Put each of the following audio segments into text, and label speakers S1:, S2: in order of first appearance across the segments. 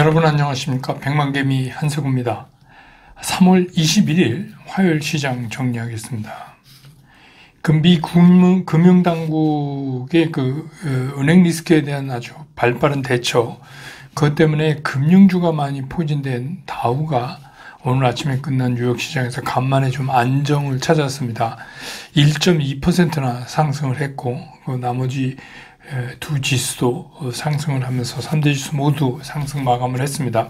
S1: 여러분 안녕하십니까? 백만개미 한세구입니다. 3월 21일 화요일 시장 정리하겠습니다. 미 금융당국의 은행 리스크에 대한 아주 발빠른 대처, 그것 때문에 금융주가 많이 포진된 다우가 오늘 아침에 끝난 뉴욕 시장에서 간만에 좀 안정을 찾았습니다. 1.2%나 상승을 했고, 나머지 두 지수도 상승을 하면서 3대 지수 모두 상승 마감을 했습니다.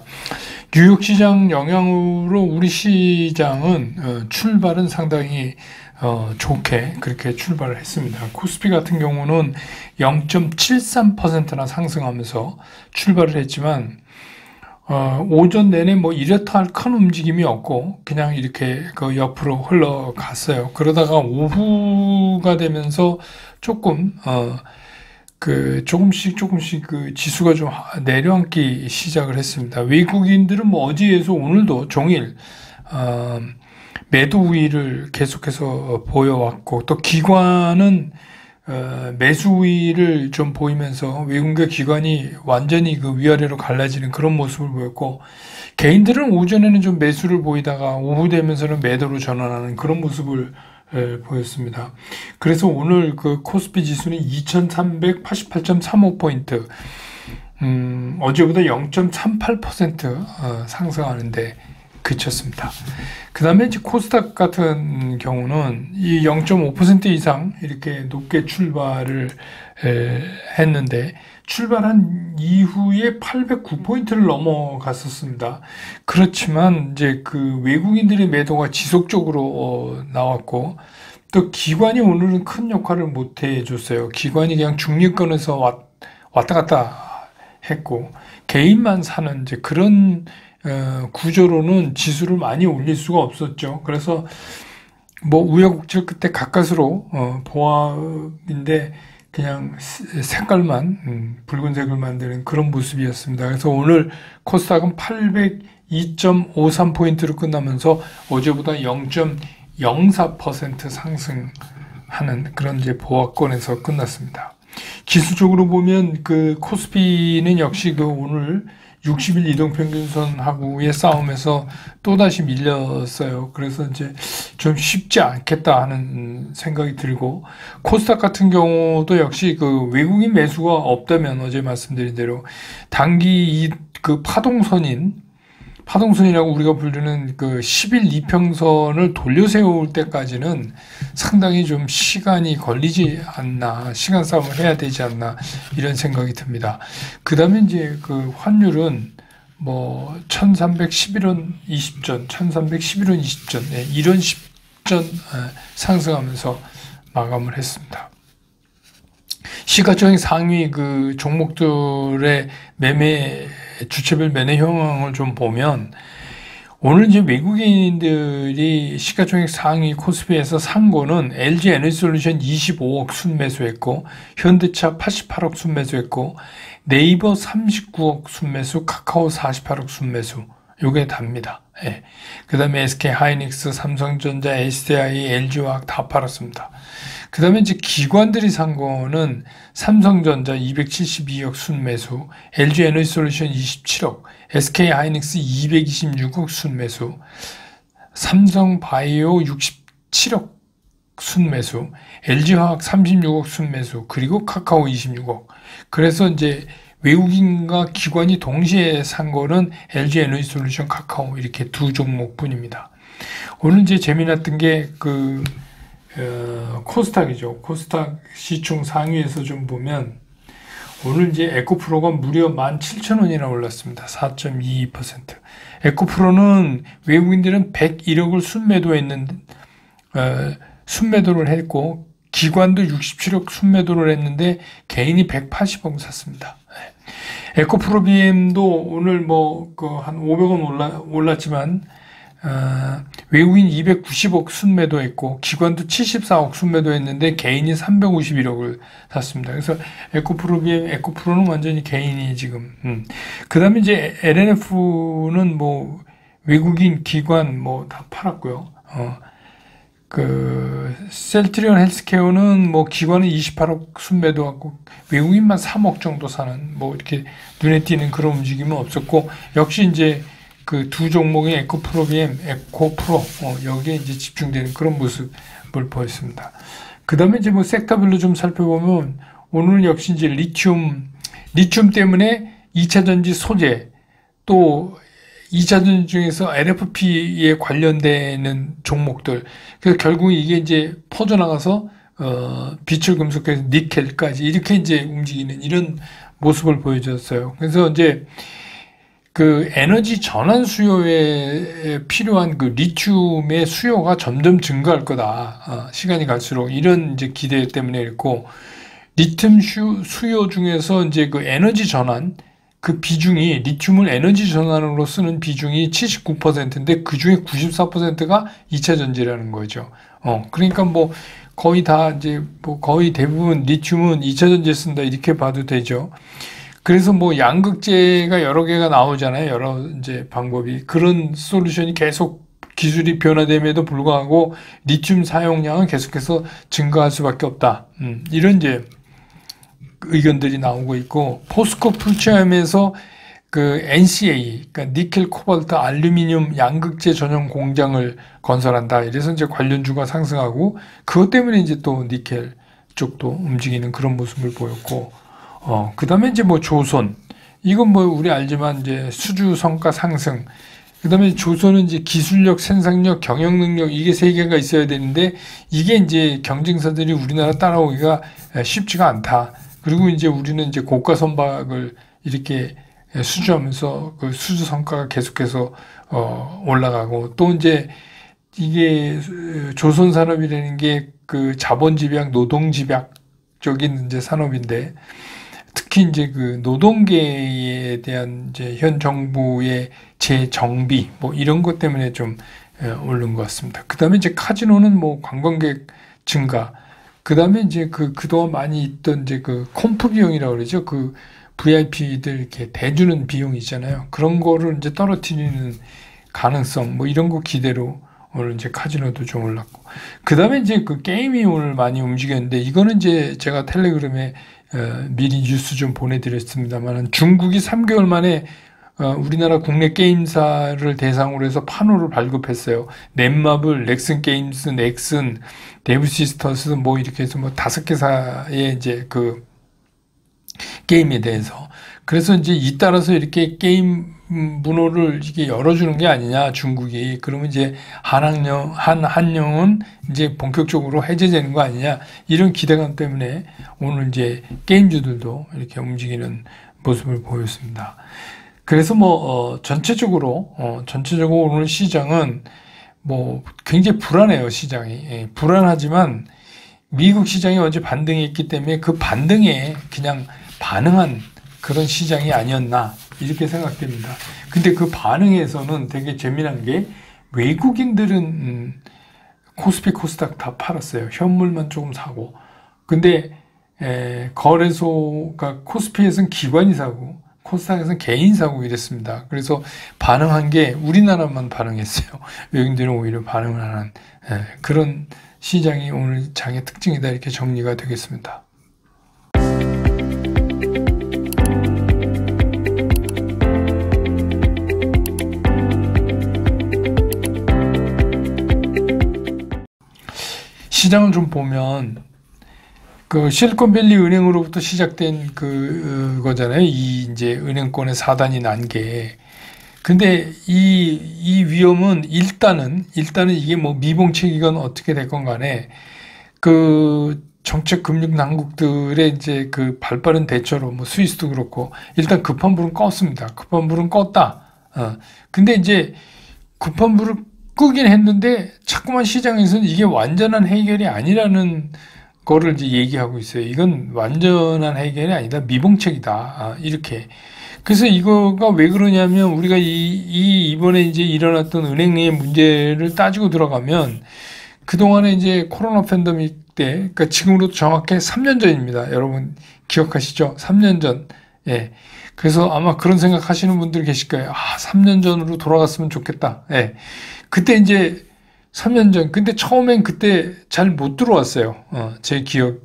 S1: 뉴욕 시장 영향으로 우리 시장은 출발은 상당히 좋게 그렇게 출발을 했습니다. 코스피 같은 경우는 0.73%나 상승하면서 출발을 했지만 오전 내내 이렇다 할 큰 움직임이 없고 그냥 이렇게 옆으로 흘러갔어요. 그러다가 오후가 되면서 조금 조금씩 지수가 좀 내려앉기 시작을 했습니다. 외국인들은 어제에서 오늘도 종일 매도 우위를 계속해서 보여왔고, 또 기관은 매수 우위를 좀 보이면서 외국인과 기관이 완전히 위아래로 갈라지는 그런 모습을 보였고, 개인들은 오전에는 좀 매수를 보이다가 오후 되면서는 매도로 전환하는 그런 모습을 보였습니다. 그래서 오늘 코스피 지수는 2388.35포인트, 어제보다 0.38% 상승하는데 그쳤습니다. 그 다음에 이제 코스닥 같은 경우는 이 0.5% 이상 이렇게 높게 출발을 했는데, 출발한 이후에 809포인트를 넘어갔었습니다. 그렇지만 이제 외국인들의 매도가 지속적으로 나왔고, 또 기관이 오늘은 큰 역할을 못 해줬어요. 기관이 그냥 중립권에서 왔다 갔다 했고, 개인만 사는 이제 그런 구조로는 지수를 많이 올릴 수가 없었죠. 그래서 우여곡절 끝에 가까스로 보합인데 그냥 색깔만 붉은색을 만드는 그런 모습이었습니다. 그래서 오늘 코스닥은 802.53포인트로 끝나면서 어제보다 0.04% 상승하는 그런 이제 보합권에서 끝났습니다. 기술적으로 보면 코스피는 역시 오늘 60일 이동평균선하고의 싸움에서 또다시 밀렸어요. 그래서 이제 좀 쉽지 않겠다 하는 생각이 들고, 코스닥 같은 경우도 역시 외국인 매수가 없다면 어제 말씀드린 대로 단기 파동선이라고 우리가 부르는 10일 이평선을 돌려 세울 때까지는 상당히 좀 시간이 걸리지 않나, 시간 싸움을 해야 되지 않나, 이런 생각이 듭니다. 그 다음에 이제 환율은 1311원 20전, 1311원 20전, 이런 10전 상승하면서 마감을 했습니다. 시가총액 상위 종목들의 주체별 매매 현황을 좀 보면, 오늘 이제 외국인들이 시가총액 상위 코스피에서 산 거는 LG 에너지솔루션 25억 순매수했고, 현대차 88억 순매수했고, 네이버 39억 순매수, 카카오 48억 순매수, 요게 답니다. 예. 그 다음에 SK 하이닉스, 삼성전자, SDI, LG화학 다 팔았습니다. 그 다음에 이제 기관들이 산 거는 삼성전자 272억 순매수, LG 에너지솔루션 27억, SK 하이닉스 226억 순매수, 삼성바이오 67억 순매수, LG화학 36억 순매수, 그리고 카카오 26억. 그래서 이제 외국인과 기관이 동시에 산 거는 LG 에너지솔루션, 카카오 이렇게 두 종목뿐입니다. 오늘 이제 재미났던 게 코스닥이죠. 코스닥 시총 상위에서 좀 보면 오늘 이제 에코프로가 무려 17,000원이나 올랐습니다. 4.22%. 에코프로는 외국인들은 101억을 순매도를 했고, 기관도 67억 순매도를 했는데 개인이 180억 샀습니다. 에코프로 BM도 오늘 한 500원 올랐지만 외국인 290억 순매도했고, 기관도 74억 순매도했는데 개인이 351억을 샀습니다. 그래서 에코프로 BM, 에코프로는 완전히 개인이 지금. 그 다음에 이제 LNF는 외국인, 기관 다 팔았고요. 셀트리온 헬스케어는 뭐 기관은 28억 순매도하고 외국인만 3억 정도 사는 뭐 이렇게 눈에 띄는 그런 움직임은 없었고, 역시 이제 그 두 종목의 에코프로비엠, 에코프로 여기에 이제 집중되는 그런 모습을 보였습니다. 그 다음에 이제 뭐 섹터별로 좀 살펴보면 오늘은 역시 이제 리튬 때문에 2차 전지 소재, 또 2차 전지 중에서 LFP에 관련되는 종목들, 그래서 결국 이게 이제 퍼져나가서 비출 금속에서 니켈까지 이렇게 이제 움직이는 이런 모습을 보여줬어요. 그래서 이제 그 에너지 전환 수요에 필요한 그 리튬의 수요가 점점 증가할 거다. 시간이 갈수록 이런 이제 기대 때문에 있고, 리튬 수요 중에서 이제 그 에너지 전환 그 비중이, 리튬을 에너지 전환으로 쓰는 비중이 79%인데 그 중에 94%가 2차 전지라는 거죠. 그러니까 뭐 거의 다 이제 뭐 거의 대부분 리튬은 2차 전지에 쓴다 이렇게 봐도 되죠. 그래서 뭐 양극재가 여러 개가 나오잖아요. 여러 이제 방법이. 그런 솔루션이 계속 기술이 변화됨에도 불구하고 리튬 사용량은 계속해서 증가할 수밖에 없다. 이런 이제 의견들이 나오고 있고, 포스코 풀체험에서 그 NCA, 그러니까 니켈, 코발트, 알루미늄 양극재 전용 공장을 건설한다. 이래서 이제 관련주가 상승하고, 그것 때문에 이제 또 니켈 쪽도 움직이는 그런 모습을 보였고, 그 다음에 이제 뭐 조선. 이건 뭐 우리 알지만 이제 수주 성과 상승. 그 다음에 조선은 이제 기술력, 생산력, 경영 능력, 이게 세 개가 있어야 되는데, 이게 이제 경쟁사들이 우리나라 따라오기가 쉽지가 않다. 그리고 이제 우리는 이제 고가 선박을 이렇게 수주하면서 그 수주 성과가 계속해서 올라가고, 또 이제 이게 조선 산업이라는 게 그 자본 집약, 노동 집약적인 이제 산업인데, 특히 이제 그 노동계에 대한 이제 현 정부의 재정비 뭐 이런 것 때문에 좀 오른 것 같습니다. 그 다음에 이제 카지노는 뭐 관광객 증가, 그 다음에 이제 그동안 많이 있던 이제 그 콤프 비용이라고 그러죠. 그 VIP들 이렇게 대주는 비용 있잖아요. 그런 거를 이제 떨어뜨리는 가능성, 뭐 이런 거 기대로 오늘 이제 카지노도 좀 올랐고. 그 다음에 이제 그 게임이 오늘 많이 움직였는데, 이거는 이제 제가 텔레그램에 미리 뉴스 좀 보내드렸습니다만, 중국이 3개월 만에 우리나라 국내 게임사를 대상으로 해서 판호를 발급했어요. 넷마블, 넥슨 게임스, 넥슨, 데브시스터스 뭐 이렇게 해서 뭐 5개사의 이제 그 게임에 대해서. 그래서 이제 잇따라서 이렇게 게임 문호를 이게 열어주는 게 아니냐, 중국이. 그러면 이제 한영은 이제 본격적으로 해제되는 거 아니냐, 이런 기대감 때문에 오늘 이제 게임주들도 이렇게 움직이는 모습을 보였습니다. 그래서 뭐, 전체적으로 오늘 시장은 뭐 굉장히 불안해요, 시장이. 예, 불안하지만 미국 시장이 어제 반등했기 때문에 그 반등에 그냥 반응한 그런 시장이 아니었나, 이렇게 생각됩니다. 근데 그 반응에서는 되게 재미난 게, 외국인들은 코스피, 코스닥 다 팔았어요. 현물만 조금 사고. 근데 거래소가 코스피에서는 기관이 사고 코스닥에서는 개인 사고 이랬습니다. 그래서 반응한 게 우리나라만 반응했어요. 외국인들은 오히려 반응을 하는 그런 시장이 오늘 장의 특징이다, 이렇게 정리가 되겠습니다. 시장을 좀 보면, 그 실리콘밸리 은행으로부터 시작된 그거잖아요. 이 이제 은행권의 사단이 난 게. 근데 이 위험은 일단은 이게 뭐 미봉책이건 어떻게 됐건 간에 그 정책 금융 당국들의 이제 그 발빠른 대처로, 뭐 스위스도 그렇고, 일단 급한 불은 껐습니다. 급한 불은 껐다. 근데 이제 급한 불을 끄긴 했는데 자꾸만 시장에서는 이게 완전한 해결이 아니라는 거를 이제 얘기하고 있어요. 이건 완전한 해결이 아니다, 미봉책이다, 이렇게. 그래서 이거가 왜 그러냐면, 우리가 이번에 이제 일어났던 은행 내 문제를 따지고 들어가면, 그동안에 이제 코로나 팬데믹 때, 그러니까 지금으로부터 정확히 3년 전입니다. 여러분 기억하시죠? 3년 전. 예. 그래서 아마 그런 생각 하시는 분들 계실 거예요. 3년 전으로 돌아갔으면 좋겠다. 예. 그때 이제 3년 전. 근데 처음엔 그때 잘 못 들어왔어요. 제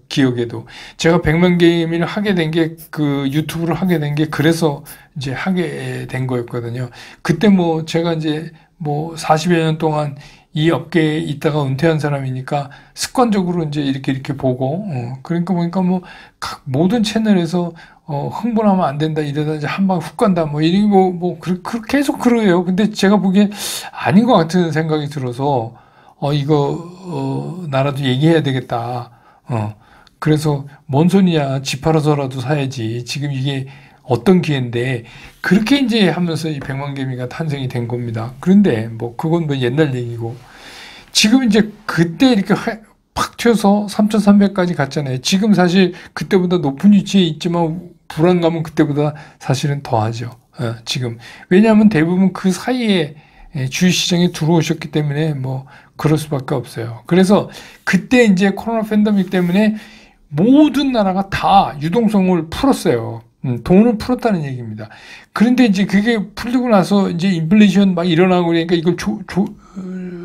S1: 기억에도. 제가 100만 게임을 하게 된 게, 그 유튜브를 하게 된 게 그래서 이제 하게 된 거였거든요. 그때 뭐 제가 이제 뭐 40여 년 동안 이 업계에 있다가 은퇴한 사람이니까 습관적으로 이제 이렇게 보고, 그러니까 보니까 뭐 각 모든 채널에서 흥분하면 안 된다 이러다 이제 한 방 훅 간다 뭐 이런 계속 그래요. 근데 제가 보기엔 아닌 것 같은 생각이 들어서 이거 나라도 얘기해야 되겠다. 그래서 뭔 소리야, 집 팔아서라도 사야지. 지금 이게 어떤 기회인데 그렇게 이제 하면서 이 백만개미가 탄생이 된 겁니다. 그런데 뭐 그건 뭐 옛날 얘기고 지금 이제 그때 이렇게 팍 튀어서 3,300까지 갔잖아요. 지금 사실 그때보다 높은 위치에 있지만 불안감은 그때보다 사실은 더하죠. 지금. 왜냐하면 대부분 그 사이에 주식시장에 들어오셨기 때문에 뭐 그럴 수밖에 없어요. 그래서 그때 이제 코로나 팬데믹 때문에 모든 나라가 다 유동성을 풀었어요. 돈을 풀었다는 얘기입니다. 그런데 이제 그게 풀리고 나서 이제 인플레이션 막 일어나고 그러니까 이걸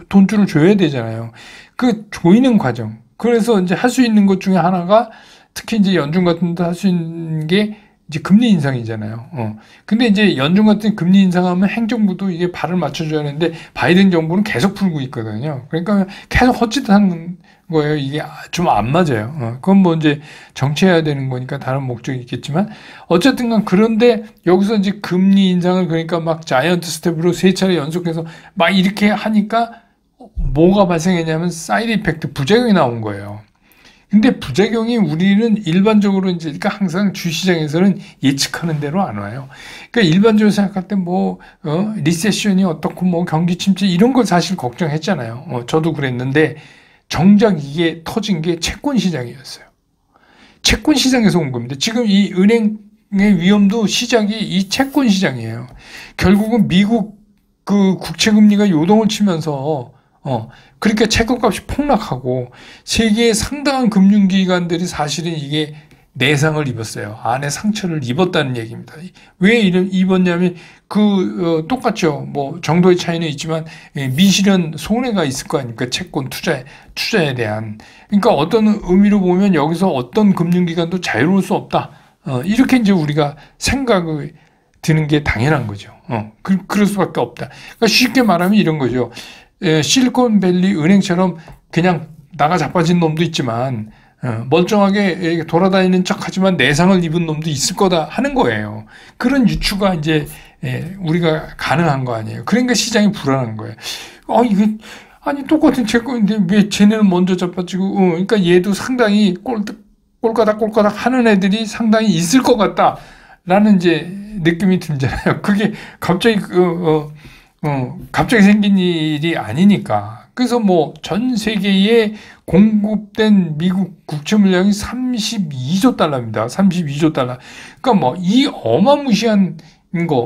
S1: 돈줄을 줘야 되잖아요. 그 조이는 과정. 그래서 이제 할 수 있는 것 중에 하나가 특히 이제 연준 같은 데 할 수 있는 게 이제 금리 인상이잖아요. 근데 이제 연준 같은 금리 인상하면 행정부도 이게 발을 맞춰줘야 하는데 바이든 정부는 계속 풀고 있거든요. 그러니까 계속 헛짓하는 거예요. 이게 좀 안 맞아요. 그건 뭐 이제 정치해야 되는 거니까 다른 목적이 있겠지만 어쨌든 간 그런데 여기서 이제 금리 인상을 그러니까 막 자이언트 스텝으로 3차례 연속해서 막 이렇게 하니까 뭐가 발생했냐면 사이드 이펙트, 부작용이 나온 거예요. 근데 부작용이 우리는 일반적으로 이제 그러니까 항상 주시장에서는 예측하는 대로 안 와요. 그러니까 일반적으로 생각할 때 뭐 리세션이 어떻고 뭐 경기 침체 이런 걸 사실 걱정했잖아요. 저도 그랬는데 정작 이게 터진 게 채권 시장이었어요. 채권 시장에서 온 겁니다. 지금 이 은행의 위험도 시작이 이 채권 시장이에요. 결국은 미국 그 국채 금리가 요동을 치면서 그러니까 채권값이 폭락하고 세계의 상당한 금융기관들이 사실은 이게 내상을 입었어요. 안에 상처를 입었다는 얘기입니다. 왜 입었냐면 똑같죠. 뭐 정도의 차이는 있지만 미실현 손해가 있을 거 아닙니까? 채권 투자에 대한. 그러니까 어떤 의미로 보면 여기서 어떤 금융기관도 자유로울 수 없다. 이렇게 이제 우리가 생각을 드는 게 당연한 거죠. 그럴 수밖에 없다. 그러니까 쉽게 말하면 이런 거죠. 실리콘밸리 은행처럼 그냥 나가 자빠진 놈도 있지만 멀쩡하게 돌아다니는 척하지만 내상을 입은 놈도 있을 거다 하는 거예요. 그런 유추가 이제 우리가 가능한 거 아니에요. 그러니까 시장이 불안한 거예요. 이게 아니 똑같은 채권인데 왜 쟤네는 먼저 자빠지고 그러니까 얘도 상당히 꼴까닥 하는 애들이 상당히 있을 것 같다라는 이제 느낌이 들잖아요. 그게 갑자기 갑자기 생긴 일이 아니니까. 그래서 뭐 전 세계에 공급된 미국 국채 물량이 32조 달러입니다. 32조 달러. 그러니까 뭐 이 어마무시한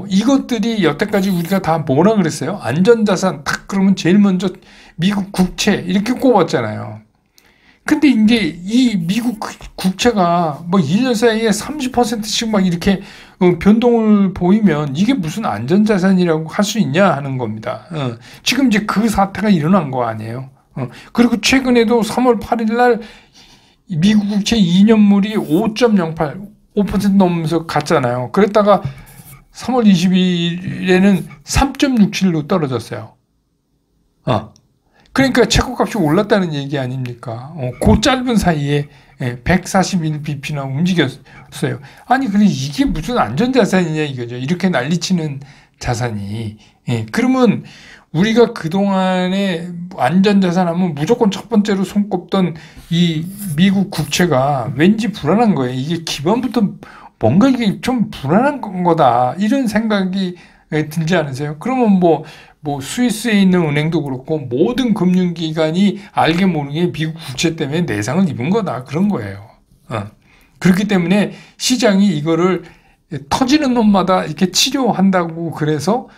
S1: 이것들이 여태까지 우리가 다 뭐라 그랬어요? 안전자산 딱 그러면 제일 먼저 미국 국채 이렇게 꼽았잖아요. 근데 이제 이 미국 국채가 뭐 1년 사이에 30%씩 막 이렇게 변동을 보이면 이게 무슨 안전자산이라고 할 수 있냐 하는 겁니다. 지금 이제 그 사태가 일어난 거 아니에요. 그리고 최근에도 3월 8일 날 미국 국채 2년물이 5.08, 5% 넘으면서 갔잖아요. 그랬다가 3월 22일에는 3.67로 떨어졌어요. 그러니까 채권값이 올랐다는 얘기 아닙니까? 그 짧은 사이에 141bp나 움직였어요. 아니, 근데 이게 무슨 안전자산이냐 이거죠. 이렇게 난리치는 자산이. 그러면 우리가 그동안에 안전자산 하면 무조건 첫 번째로 손꼽던 이 미국 국채가 왠지 불안한 거예요. 이게 기반부터 뭔가 이게 좀 불안한 거다. 이런 생각이 들지 않으세요? 그러면 뭐 스위스에 있는 은행도 그렇고 모든 금융기관이 알게 모르게 미국 국채 때문에 내상을 입은 거다. 그런 거예요. 그렇기 때문에 시장이 이거를 터지는 놈마다 이렇게 치료한다고 그래서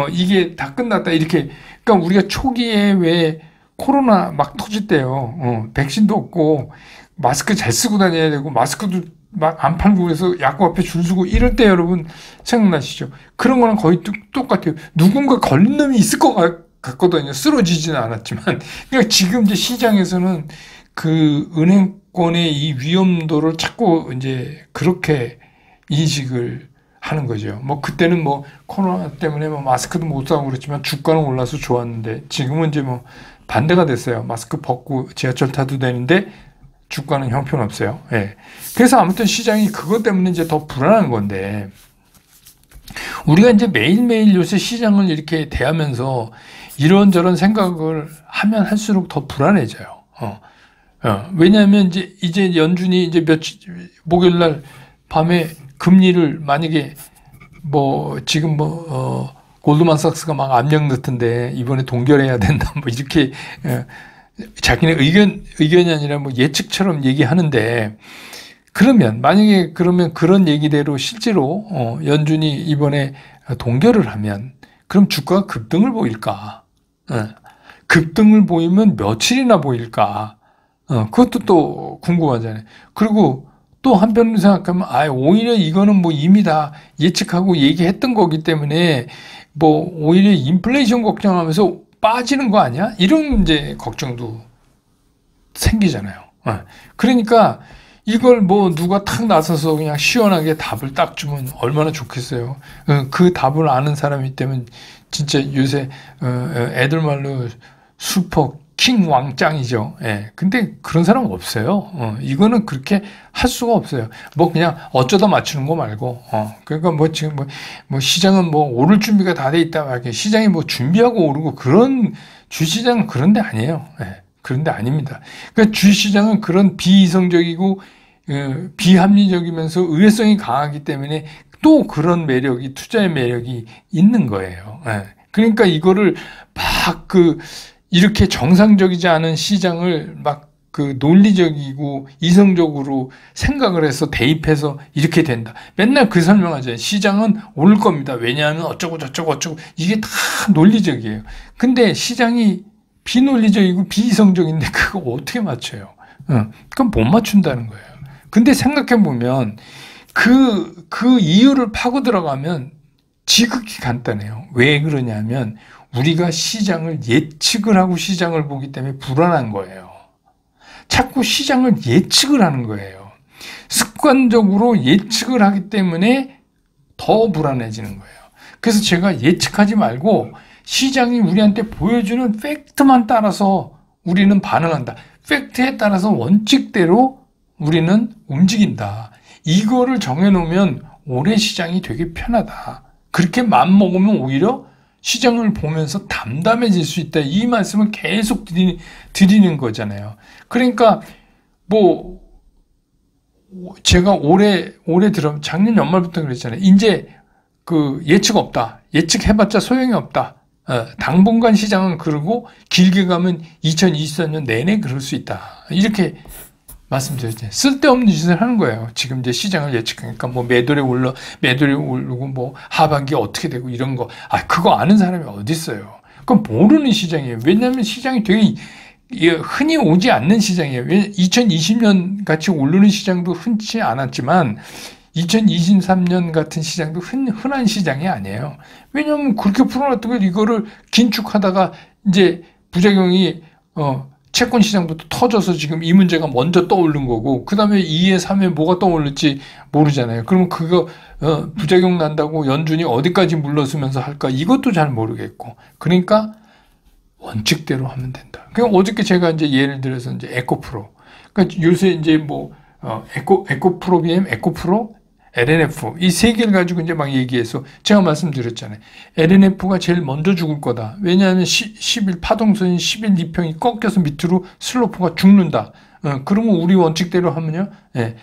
S1: 이게 다 끝났다. 이렇게. 그러니까 우리가 초기에 왜 코로나 막 터질 때요. 백신도 없고 마스크 잘 쓰고 다녀야 되고 마스크도 막 안 팔고 그래서 약국 앞에 줄 서고 이럴 때 여러분 생각나시죠? 그런 거랑 거의 똑같아요. 누군가 걸린 놈이 있을 것 갔거든요. 쓰러지지는 않았지만. 그러니까 지금 이제 시장에서는 그 은행권의 이 위험도를 자꾸 이제 그렇게 인식을 하는 거죠. 뭐 그때는 뭐 코로나 때문에 뭐 마스크도 못 사고 그랬지만 주가는 올라서 좋았는데 지금은 이제 뭐 반대가 됐어요. 마스크 벗고 지하철 타도 되는데 주가는 형편없어요. 예. 그래서 아무튼 시장이 그것 때문에 이제 더 불안한 건데 우리가 이제 매일매일 요새 시장을 이렇게 대하면서 이런저런 생각을 하면 할수록 더 불안해져요. 왜냐하면 이제 연준이 이제 목요일 날 밤에 금리를 만약에 뭐 지금 골드만삭스가 막 압력 넣던데 이번에 동결해야 된다 뭐 이렇게 자기네 의견이 아니라 뭐 예측처럼 얘기하는데 그러면 만약에 그런 얘기대로 실제로 연준이 이번에 동결을 하면 그럼 주가가 급등을 보일까? 급등을 보이면 며칠이나 보일까? 그것도 또 궁금하잖아요. 그리고 또 한편으로 생각하면 오히려 이거는 뭐 이미 다 예측하고 얘기했던 거기 때문에 뭐 오히려 인플레이션 걱정하면서 빠지는 거 아니야? 이런 이제 걱정도 생기잖아요. 그러니까 이걸 뭐 누가 탁 나서서 그냥 시원하게 답을 딱 주면 얼마나 좋겠어요. 그 답을 아는 사람이 있다면 진짜 요새 애들 말로 슈퍼 킹 왕짱이죠. 예. 근데 그런 사람 없어요. 이거는 그렇게 할 수가 없어요. 뭐 그냥 어쩌다 맞추는 거 말고. 그러니까 뭐 지금 뭐 시장은 뭐 오를 준비가 다 돼 있다 말게 시장이 뭐 준비하고 오르고 그런 주시장은 그런 데 아니에요. 예. 그런 데 아닙니다. 그러니까 주시장은 그런 비이성적이고 비합리적이면서 의외성이 강하기 때문에 또 그런 매력이 투자의 매력이 있는 거예요. 예. 그러니까 이거를 막 이렇게 정상적이지 않은 시장을 막 논리적이고 이성적으로 생각을 해서 대입해서 이렇게 된다. 맨날 그 설명하잖아요. 시장은 오를 겁니다. 왜냐하면 어쩌고 저쩌고 이게 다 논리적이에요. 근데 시장이 비논리적이고 비이성적인데 그거 어떻게 맞춰요? 그건 못 맞춘다는 거예요. 근데 생각해보면 그 이유를 파고 들어가면 지극히 간단해요. 왜 그러냐면 우리가 시장을 예측을 하고 시장을 보기 때문에 불안한 거예요. 자꾸 시장을 예측을 하는 거예요. 습관적으로 예측을 하기 때문에 더 불안해지는 거예요. 그래서 제가 예측하지 말고 시장이 우리한테 보여주는 팩트만 따라서 우리는 반응한다. 팩트에 따라서 원칙대로 우리는 움직인다. 이거를 정해놓으면 올해 시장이 되게 편하다. 그렇게 맘먹으면 오히려 시장을 보면서 담담해질 수 있다. 이 말씀을 계속 드리는 거잖아요. 그러니까 뭐 제가 올해 작년 연말부터 그랬잖아요. 이제 예측 없다. 예측해봤자 소용이 없다. 당분간 시장은 그러고 길게 가면 2024년 내내 그럴 수 있다. 이렇게 말씀드렸잖아요. 쓸데없는 짓을 하는 거예요. 지금 이제 시장을 예측하니까 뭐 매도율이 오르고 뭐 하반기 어떻게 되고 이런 거. 그거 아는 사람이 어디 있어요. 그건 모르는 시장이에요. 왜냐하면 시장이 되게 흔히 오지 않는 시장이에요. 2020년 같이 오르는 시장도 흔치 않았지만 2023년 같은 시장도 흔한 시장이 아니에요. 왜냐하면 그렇게 풀어놨던 걸 이거를 긴축하다가 이제 부작용이 채권 시장부터 터져서 지금 이 문제가 먼저 떠오른 거고 그 다음에 2회, 3회 뭐가 떠오를지 모르잖아요. 그러면 그거 부작용 난다고 연준이 어디까지 물러서면서 할까 이것도 잘 모르겠고 그러니까 원칙대로 하면 된다. 그냥 어저께 제가 이제 예를 들어서 이제 에코프로 그러니까 요새 이제 뭐 에코프로 BM, 에코프로 LNF 이 세 개를 가지고 이제 막 얘기해서 제가 말씀드렸잖아요. LNF가 제일 먼저 죽을 거다. 왜냐하면 10일 파동선이 10일 이평이 꺾여서 밑으로 슬로프가 죽는다. 그러면 우리 원칙대로 하면요.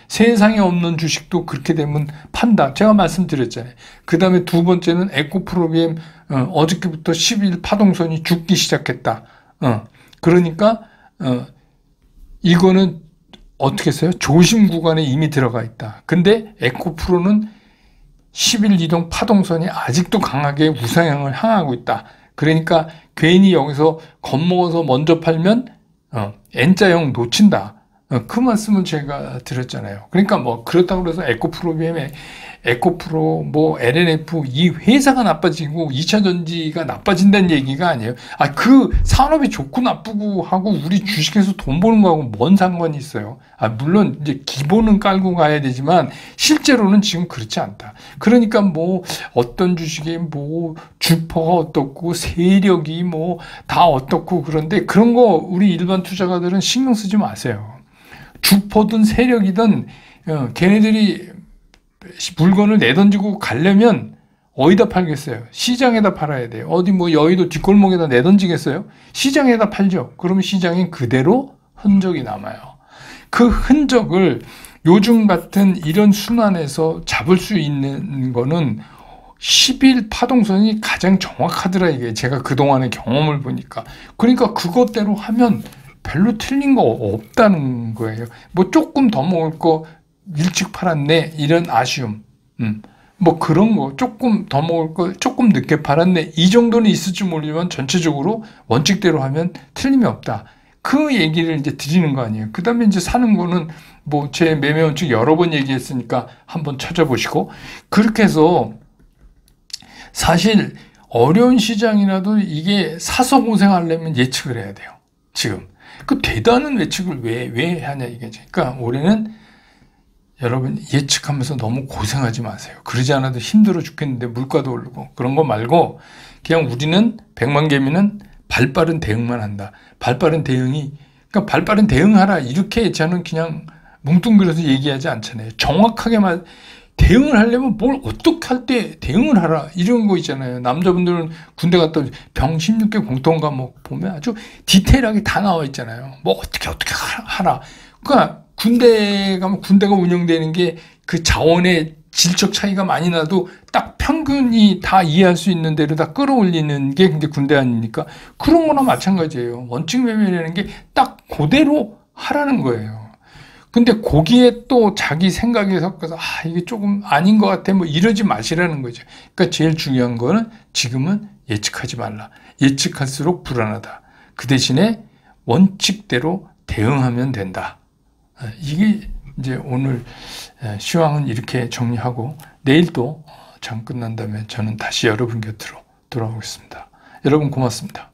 S1: 세상에 없는 주식도 그렇게 되면 판다. 제가 말씀드렸잖아요. 그 다음에 두 번째는 에코프로비엠 어저께부터 10일 파동선이 죽기 시작했다. 그러니까 이거는 어떻게 써요? 조심 구간에 이미 들어가 있다. 근데 에코프로는 10일 이동 파동선이 아직도 강하게 우상향을 향하고 있다. 그러니까 괜히 여기서 겁먹어서 먼저 팔면 N자형 놓친다. 그 말씀을 제가 드렸잖아요. 그러니까 뭐 그렇다고 해서 에코프로, 뭐 LNF 이 회사가 나빠지고 2차 전지가 나빠진다는 얘기가 아니에요. 그 산업이 좋고 나쁘고 하고 우리 주식에서 돈 버는 거하고 뭔 상관이 있어요. 물론 이제 기본은 깔고 가야 되지만 실제로는 지금 그렇지 않다. 그러니까 뭐 어떤 주식이 뭐 주퍼가 어떻고 세력이 뭐 다 어떻고 그런데 그런 거 우리 일반 투자가들은 신경 쓰지 마세요. 주퍼든 세력이든 걔네들이 물건을 내던지고 가려면 어디다 팔겠어요? 시장에다 팔아야 돼요. 어디 뭐 여의도 뒷골목에다 내던지겠어요? 시장에다 팔죠. 그러면 시장엔 그대로 흔적이 남아요. 그 흔적을 요즘 같은 이런 순환에서 잡을 수 있는 거는 10일 파동선이 가장 정확하더라 이게 제가 그동안의 경험을 보니까. 그러니까 그것대로 하면 별로 틀린 거 없다는 거예요. 뭐 조금 더 먹을 거 일찍 팔았네 이런 아쉬움, 뭐 그런 거 조금 더 먹을 거 조금 늦게 팔았네 이 정도는 있을지 모르지만 전체적으로 원칙대로 하면 틀림이 없다. 그 얘기를 이제 드리는 거 아니에요. 그 다음에 이제 사는 거는 뭐 제 매매 원칙 여러 번 얘기했으니까 한번 찾아보시고 그렇게 해서 사실 어려운 시장이라도 이게 사서 고생하려면 예측을 해야 돼요. 지금 그 대단한 예측을 왜 하냐 이거지. 그러니까 올해는 여러분 예측하면서 너무 고생하지 마세요. 그러지 않아도 힘들어 죽겠는데 물가도 오르고 그런 거 말고 그냥 우리는 백만개미는 발빠른 대응만 한다. 발빠른 대응이 그러니까 발빠른 대응하라 이렇게 저는 그냥 뭉뚱그려서 얘기하지 않잖아요. 정확하게 대응을 하려면 뭘 어떻게 할 때 대응을 하라 이런 거 있잖아요. 남자분들은 군대 갔다 병 16개 공통 과목 보면 아주 디테일하게 다 나와 있잖아요. 뭐 어떻게 하라. 그러니까 군대 가면 군대가 운영되는 게 그 자원의 질적 차이가 많이 나도 딱 평균이 다 이해할 수 있는 대로 다 끌어올리는 게 근데 군대 아닙니까? 그런 거나 마찬가지예요. 원칙 매매라는 게 딱 그대로 하라는 거예요. 근데 거기에 또 자기 생각이 섞어서 이게 조금 아닌 것 같아 뭐 이러지 마시라는 거죠. 그러니까 제일 중요한 거는 지금은 예측하지 말라. 예측할수록 불안하다. 그 대신에 원칙대로 대응하면 된다. 이게 이제 오늘 시황은 이렇게 정리하고 내일 또 장 끝난 다음에 저는 다시 여러분 곁으로 돌아오겠습니다. 여러분 고맙습니다.